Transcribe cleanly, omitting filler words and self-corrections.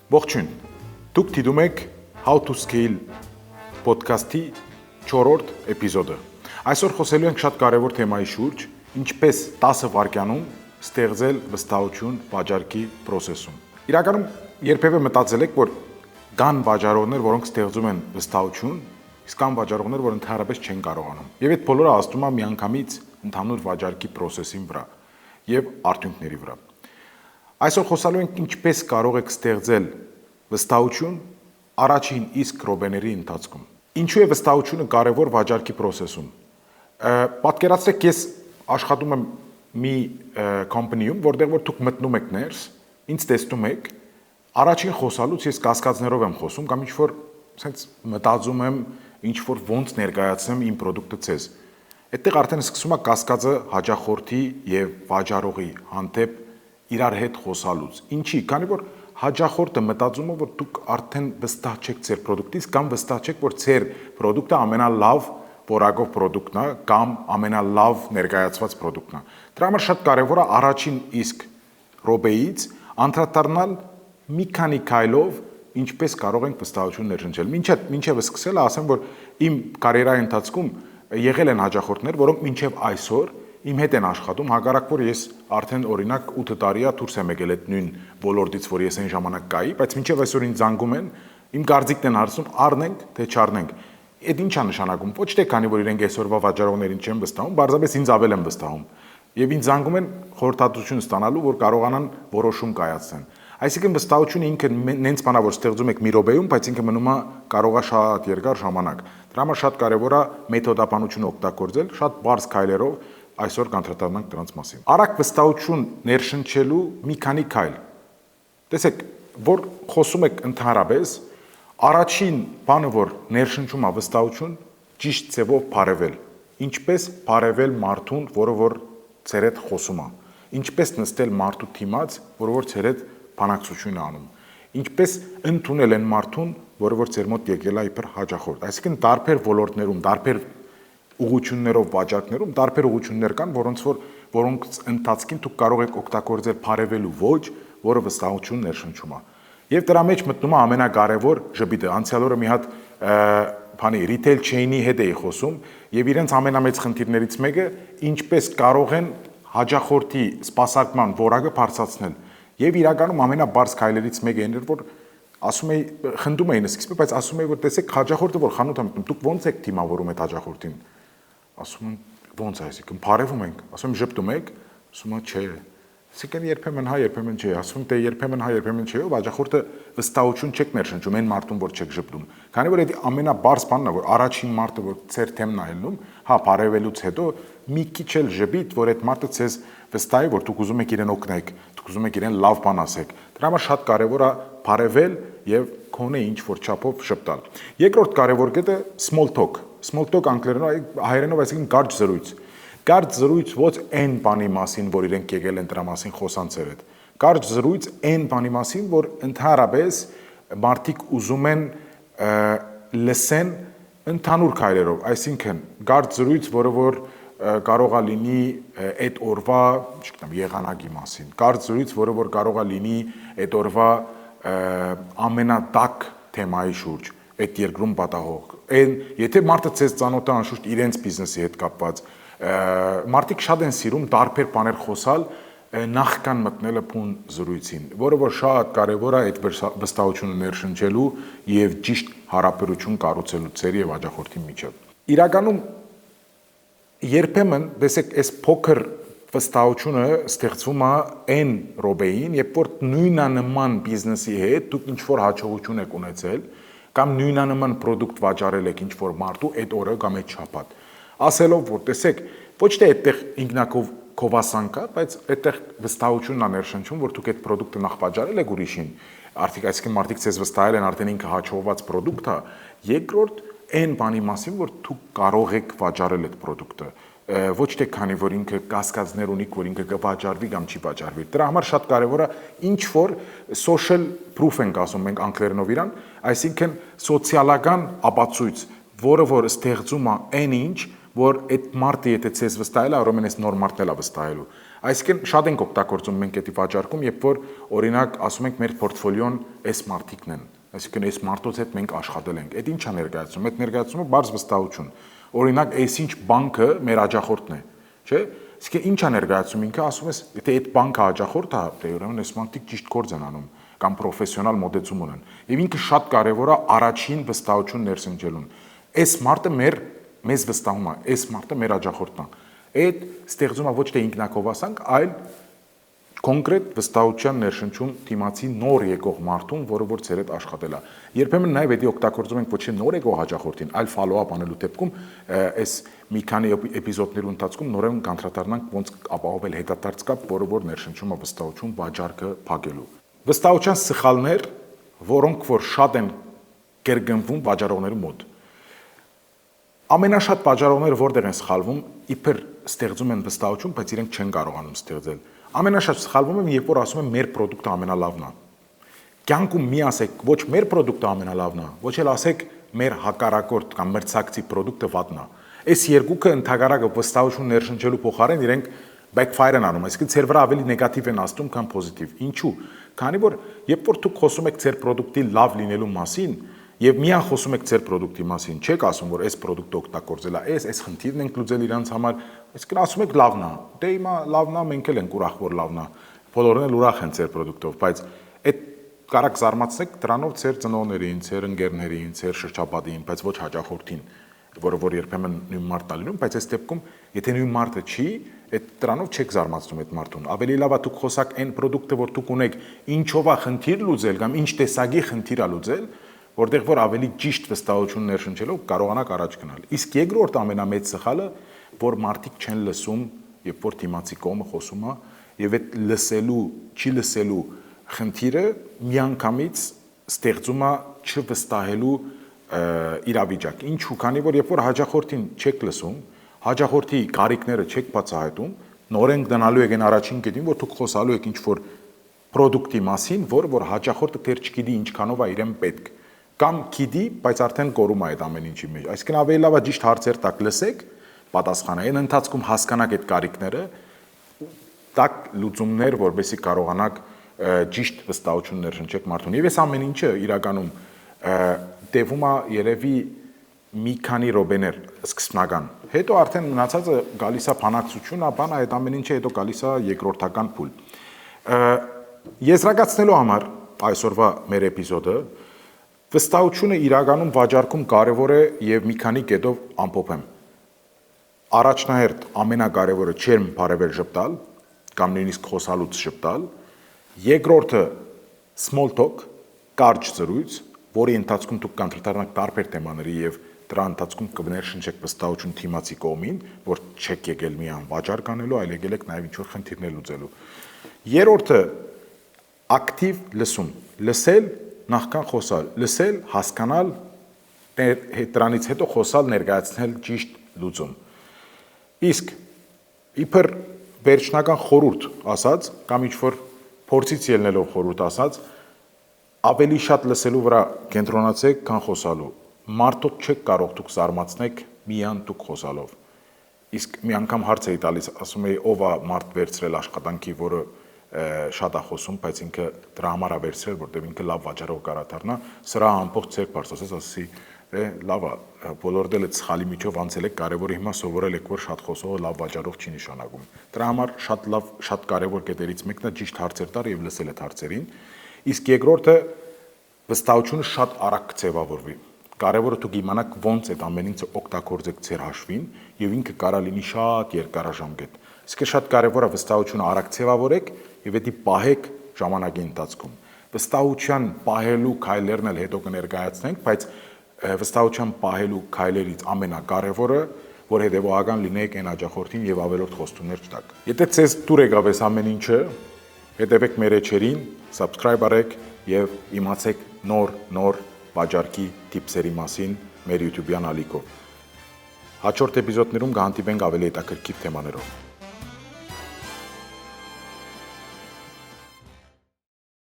Ողջույն, դուք դիտում եք How to Scale podcast-ի 4-րդ էպիզոդը։ Այսօր խոսելու ենք շատ կարևոր թեմայի շուրջ, ինչպես 10 վայրկյանում ստեղծել վստահություն վաճառքի process-ում։ Իրականում երբևէ մտածել եք, որ կան վաճառողներ, որոնք ստեղծում են վստահություն, իսկ կան վաճառողներ, որ ընդհանրապես չեն կարողանում։ Եվ այդ բոլորը ազդում է միանգամից ընդհանուր վաճառքի process-ի վրա եւ արդյունքների վրա։ Այսօր խոսալու ենք ինչպես կարող եք ստեղծել վստահություն առաջին իսկ րոպեների ընթացքում։ Ինչու է վստահությունը կարևոր վաճառքի process-ում։ Պատկերացրեք, ես աշխատում եմ մի company-ում, որտեղ որ դուք մտնում եք ներս, ինձ տեսնում եք, առաջին խոսալուց ես կասկածներով եմ խոսում կամ ինչ-որ sense մտածում եմ, ինչ-որ ոնց ներկայացնեմ իմ product-ը ցեզ։ Այդտեղ արդեն սկսում է կասկածը հաճախորդի եւ վաճառողի հանդեպ իրար հետ խոսալուց։ Ինչի՞, քանի որ հաճախորդը մտածում է, որ դուք արդեն վստահ չեք ձեր product-ից կամ վստահ չեք, որ ձեր product-ը ամենալավ որակով product-ն է կամ ամենալավ ներկայացված product-ն է։ Դրա համար շատ կարևոր է առաջին իսկ րոպեից անդրադառնալ մի քանի քայլով ինչպես կարող ենք վստահություն ներշնչել։ Մինչև սկսելը ասեմ, որ իմ կարիերայի ընթացքում եղել են հաճախորդներ, որոնք մինչև այսօր իմ հետ են աշխատում, հակառակ որ ես արդեն օրինակ 8 տարի է դուրս եմ եկել այդ նույն ոլորտից, որ ես այն ժամանակ կայի, բայց մինչև այսօր ինձ զանգում են, իմ կարծիքն են հարցնում, առնենք թե չառնենք։ Այդ ի՞նչ է նշանակում։ Ոչ թե քանի որ իրենք այսօրվա վաճառողներին չեն վստահում, բարձրապես ինձ ավել են վստահում։ Եվ ինձ զանգում են խորհրդատվություն ստանալու, որ կարողանան որոշում կայացնեն։ Այսինքն վստահությունը ինքը նենց բանա, որ ստեղծում եք մի րոպեում, բայց ինքը մնում է կարող է շատ երկար ժամանակ։ Դրա համար շատ կարևոր է մեթոդապանություն օգտագործել, շատ բարձ քայլերով այսօր կանդրադառնանք դրանց մասին։ Արագ վստահություն ներշնչելու մի քանի քայլ։ Տեսեք, որ խոսում եք ընդհանրապես, առաջին բանը, որ ներշնչում է վստահություն, ճիշտ ձևով բարևել։ Ինչպես բարևել մարդուն, որը որ ձեր հետ խոսում է։ Ինչպես նստել մարդու դիմաց, որը որ ձեր հետ բանակցություն է անում։ Ինչպես ընդունել են մարդուն, որը որ ձեր մոտ եկել է իբր հաճախորդ։ Այսինքն տարբեր ոլորտներում, տարբեր ուղղություններով վաճառքներում տարբեր ուղղություններ կան, որոնք ընթացքին դուք կարող եք օգտագործել բարևելու ոճ, որը վստահություն ներշնչում է։ Եվ դրա մեջ մտնում է ամենակարևոր ժպիտը։ Անցյալ օրը մի հատ բանի retail chain-ի հետ էի խոսում, եւ իրենց ամենամեծ խնդիրներից մեկը ինչպես կարող են հաճախորդի սպասարկման որակը բարձրացնել։ Եվ իրականում ամենաբարձ քայլերից մեկը այն էր, որ ասում էի, խնդում էին սկիզբը, բայց ասում էի, որ տեսեք հաճախորդը որ խանութ է մտնում, դուք ո՞նց եք թիմավորում այդ հաճախորդին։ Ասում են ո՞նց է, այսինքն բարևում ենք, ասում եմ ժպտում եք, ասում են չէ։ Այսինքն երբեմն հա, երբեմն չէ, ասում դե երբեմն հա, երբեմն չէ, ով հաճախորդը վստահություն չեք ներշնչում այն մարդուն, որ չեք ժպտում։ Քանի որ դա ամենաբարձ բանն է, որ առաջին մարդը որ ծեր թեմն է ելնում, հա, բարևելուց հետո մի քիչ էլ ժպիտ, որ այդ մարդը ցեզ վստահի, որ դուք ուզում եք իրեն օգնեք, դուք ուզում եք իրեն լավ բան ասեք։ Դրա համար շատ կարևոր է բարևել եւ քոնե ինչ որ չափով շփտալ։ Երկրորդ կարևոր կետը small talk։ Small talk անգլերենով հայերենով այսինքն կարճ զրույց։ Կարճ զրույց ոչ այն բանի մասին, որ իրենք եկել են դրա մասին խոսանցեր հետ։ Կարճ զրույց այն բանի մասին, որ ընդհանրապես մարդիկ ուզում են լսեն ընդհանուր քայլերով, այսինքն կարճ զրույց, որը որ կարող է լինի այդ օրվա, չգիտեմ, եղանակի մասին։ Կարճ զրույց, որը որ կարող է լինի այդ օրվա ամենատակ թեմայի շուրջ, այդ երկրում պատահող։ Այն եթե մարդը ցեզ ծանոթ է անշուշտ իրենց բիզնեսի հետ կապված, մարդիկ շատ են սիրում տարբեր բաներ խոսալ նախքան մտնելը փուն զրույցին, որը որ շատ կարևոր է այդ վստահությունը ներշնչելու եւ ճիշտ հարաբերություն կառուցելու ձեր եւ հաճախորդի միջեւ։ Իրականում երբեմն տեսեք այս փոքր վստահությունը ստեղծվում է այն րոպեին, երբ որ նույնանման բիզնեսի հետ դուք ինչ-որ հաջողություն եք ունեցել կամ նույնանման product վաճառել եք ինչ-որ մարդու այդ օրը կամ այդ շաբաթ։ Ասելով, որ տեսեք, ոչ թե այդտեղ ինքնակով կովասան կա, բայց այդտեղ վստահությունն է ներշնչում, որ դուք այդ product-ը նախ վաճառել եք ուրիշին, այսինքն մարդիկ ցեզ վստահել են արդեն ինքը հաջողված product է, երկրորդ այն բանի մասին, որ դուք կարող եք վաճառել այդ product-ը, ոչ թե քանի որ ինքը կասկածներ ունի, որ ինքը կվաճառվի կամ չի վաճառվի։ Դրա համար շատ կարևոր է ինչ որ social proof ենք ասում մենք անգլերենով իրան, այսինքն սոցիալական ապացույց, որը որ ստեղծում է այն ինչ, որ այդ մարդը եթե ցես վստահել է, ուրեմն այս նոր մարդն էլ է վստահելու։ Այսինքն շատ ենք օգտագործում մենք այդ վաճառքում, երբ որ օրինակ ասում ենք մեր պորտֆոլիոն այս մարտիկն են, այսինքն այս մարտոց հետ մենք աշխատել ենք։ Այդ ի՞նչ է ներկայացնում։ Այդ ներկայացումը բարձ վստահություն։ Օրինակ, այսինչ բանկը մեր աջախորդն է, չէ՞։ Իսկ ի՞նչ է ներկայացում ինքը, ասում ես, եթե այդ բանկը աջախորդ է, դե ուրեմն այս մարտիկ ճիշտ գործ են անում կամ պրոֆեսիոնալ մոտեցում ունեն։ Եվ ինքը շատ կարևոր է առաջին վստահություն ներսնջելուն։ Այս մարտը մեզ վստահում է, այս մարտը մեր աջախորդն է։ Այդ ստեղծում է ոչ թե ինքնակովասանք, այլ կոնկրետ վստահության ներշնչում դիմացի նոր եկող մարդուն, որը որ ձեր հետ աշխատել է։ Երբեմն նաև դա օգտագործում ենք ոչ թե նոր եկող հաջախորդին, այլ follow-up անելու դեպքում այս մի քանի էպիզոդների ընթացքում նորեն կանդրադառնանք ոնց ապահովել հետադարձ կապ, որը որ ներշնչում է վստահություն վաճառքը փակելու։ Վստահության սխալներ, որոնք որ շատ են կերգնվում վաճառողների մոտ։ Ամենաշատ վաճառողները որտեղ են սխալվում, իբր ստեղծում են վստահություն, բայց իրենք չեն կարողանում ստեղծել։ Ամենաշատ սխալվում են, երբ որ ասում են մեր պրոդուկտը ամենալավն է։ Կյանքում մի ասեք, ոչ մեր պրոդուկտը ամենալավն է, ոչ էլ ասեք մեր հակառակորդ կամ մրցակցի պրոդուկտը վատն է։ Այս երկուքը ընդհանրակը վստահություն ներշնչելու փոխարեն իրենք backfire են անում, այսինքն ձեր վրա ավելի նեգատիվ են ազդում, քան պոզիտիվ։ Ինչու՞։ Քանի որ երբ որ դուք խոսում եք ձեր պրոդուկտի լավ լինելու մասին, եւ միան խոսում եք ձեր պրոդուկտի մասին, չեք ասում, որ այս պրոդուկտը օգտագործել է, այս խնդիրն ենք լուծել իրանց համար, այսինքն ասում եք լավն է։ Դե հիմա լավն է, մենք էլ ենք ուրախ, որ լավն է։ Բոլորն էլ ուրախ են ձեր պրոդուկտով, բայց այդ կարակ զարմացնեք դրանով ձեր ծնողներին, ձեր ընկերներին, ձեր շրջապատին, բայց ոչ հաճախորդին, որը որ երբեմն նույն մարդն է լինում, բայց այս դեպքում, եթե նույն մարդը չի, այդ դրանով չեք զարմացնում այդ մարդուն։ Ավելի լավ է դուք խոսակ այն պրոդուկտը, որ դուք ունեք, ինչով է խնդիր լուծել կամ ինչ տեսակի խնդիր է լուծել, որտեղ որ ավելի ճիշտ վստահություն ներշնչելով կարողանաք առաջ գնալ։ Իսկ երկրորդ ամենամեծ սխալը, որ մարդիկ չեն լսում, երբ որ դիմացի կողմը խոսում է, եւ այդ լսելու, չի լսելու խնդիրը միանգամից ստեղծում է չվստահելու իրավիճակ։ Ինչու՞, քանի որ երբ որ հաջախորդին չեք լսում, հաջախորդի կարիքները չեք բացահայտում, նորեն գնալու եք այն առաջին կետին, որ դուք խոսալու եք ինչ-որ պրոդուկտի մասին, որ հաջախորդը դեռ չգիտի ինչքանով է իրեն պետք, կամ գիտի, բայց արդեն կորում է այդ ամեն ինչի մեջ։ Այսինքն ավելի լավ է ճիշտ հարցեր տակ լսեք, պատասխանային ընթացքում հասկանաք այդ կարիքները, տակ լուծումներ, որովհետեւ կարողանաք ճիշտ վստահություն ներշնչեք մարդուն։ Եվ այս ամեն ինչը իրականում տևում է երևի մի քանի րոպեներ սկզբնական։ Հետո արդեն մնացածը գալիս է բանակցություն, ապա այդ ամեն ինչը հետո գալիս է երկրորդական փուլ։ Եզրակացնելու համար այսօրվա մեր էպիզոդը վստահությունը իրականում վաճառքում կարևոր է եւ մի քանի կետով ամփոփեմ։ Առաջնահերթ ամենակարևորը չեմ բարևել ժպտալ կամ նույնիսկ խոսալուց ժպտալ։ Երկրորդը small talk, կարճ զրույց, որի ընթացքում դուք կանդրադառնաք տարբեր թեմաների եւ դրա ընթացքում կներշնչեք վստահություն թիմացի կողմին, որ չեք եկել միան վաճառ կանելու, այլ եկել եք նաեւ ինչ-որ խնդիրներ լուծելու։ Երրորդը ակտիվ լսում, լսել նախքան խոսալ, լսել, հասկանալ, դրանից հետո խոսալ, ներկայացնել ճիշտ լուծում։ Իսկ իբր վերջնական խորհուրդ ասած, կամ ինչ-որ փորձից ելնելով խորհուրդ ասած, ավելի շատ լսելու վրա կենտրոնացեք, քան խոսալու։ Մարդոց չեք կարող դուք զարմացնեք միան դուք խոսալով։ Իսկ մի անգամ հարց էի տալիս, ասում էի, ով է մարդ վերցրել աշխատանքի, որը շատ է խոսում, բայց ինքը դրա համար է վերցրել, որտեղ ինքը լավ վաճառող կարա դառնա, սրա ամբողջ ցերկ բարձրացած, ասի, լավ է, բոլորդ էլ այդ սխալի միջով անցել եք, կարևորը հիմա սովորել եք, որ շատ խոսողը լավ վաճառող չի նշանակում։ Դրա համար շատ կարևոր կետերից մեկն է ճիշտ հարցեր տալ եւ լսել այդ հարցերին։ Իսկ երկրորդը վստահությունը շատ արագ ձևավորվի։ Կարևորը դուք իմանաք ոնց այդ ամեն ինչը օգտագործեք ձեր հաշվին եւ ինքը կարա լինի շատ երկարաժամկետ։ Իսկ շատ կարևոր է վստահությունը արագ ձևավորեք եւ դա պահեք ժամանակի ընթացքում։ Վստահության պահելու քայլերն էլ հետո կներկայացնենք, բայց վստահության պահելու քայլերից ամենակարևորը, որ հետեւողական լինեք այն աջախորդին եւ ավելորդ խոստումներ չտաք։ Եթե ցեզ դուր եկավ այս ամեն ինչը, հետևեք մեր էջերին, subscribe արեք եւ իմացեք նոր վաճառքի տիպսերի մասին մեր YouTube-յան ալիքով։ Հաջորդ էպիզոդներում կհանդիպենք ավելի հետաքրքիր թեմաներով։